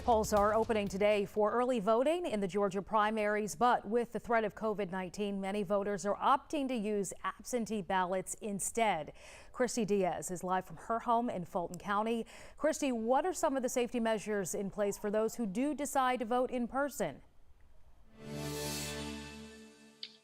Polls are opening today for early voting in the Georgia primaries, but with the threat of COVID-19, many voters are opting to use absentee ballots instead. Christy Diaz is live from her home in Fulton County. Christy, what are some of the safety measures in place for those who do decide to vote in person?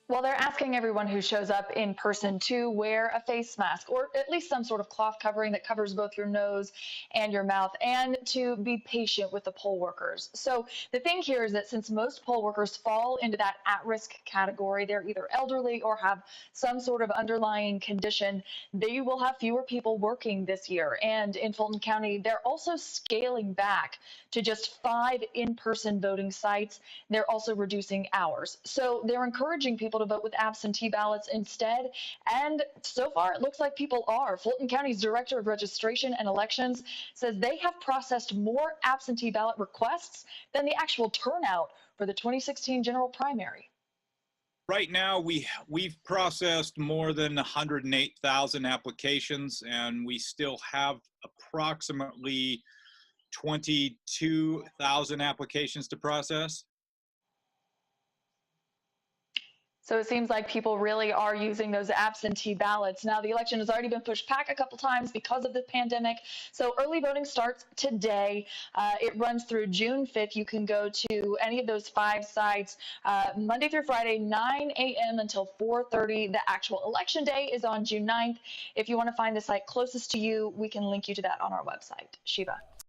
Well, they're asking everyone who shows up in person to wear a face mask or at least some sort of cloth covering that covers both your nose and your mouth, and to be patient with the poll workers. So the thing here is that since most poll workers fall into that at-risk category, they're either elderly or have some sort of underlying condition, they will have fewer people working this year. And in Fulton County, they're also scaling back to just 5 in-person voting sites. They're also reducing hours. So they're encouraging people to vote with absentee ballots instead. And so far, it looks like people are. Fulton County's Director of Registration and Elections says they have processed more absentee ballot requests than the actual turnout for the 2016 general primary. Right now, we've processed more than 108,000 applications, and we still have approximately 22,000 applications to process. So it seems like people really are using those absentee ballots. Now, the election has already been pushed back a couple times because of the pandemic. So early voting starts today. It runs through June 5th. You can go to any of those 5 sites Monday through Friday, 9 a.m. until 4:30. The actual election day is on June 9th. If you want to find the site closest to you, we can link you to that on our website. Shiva.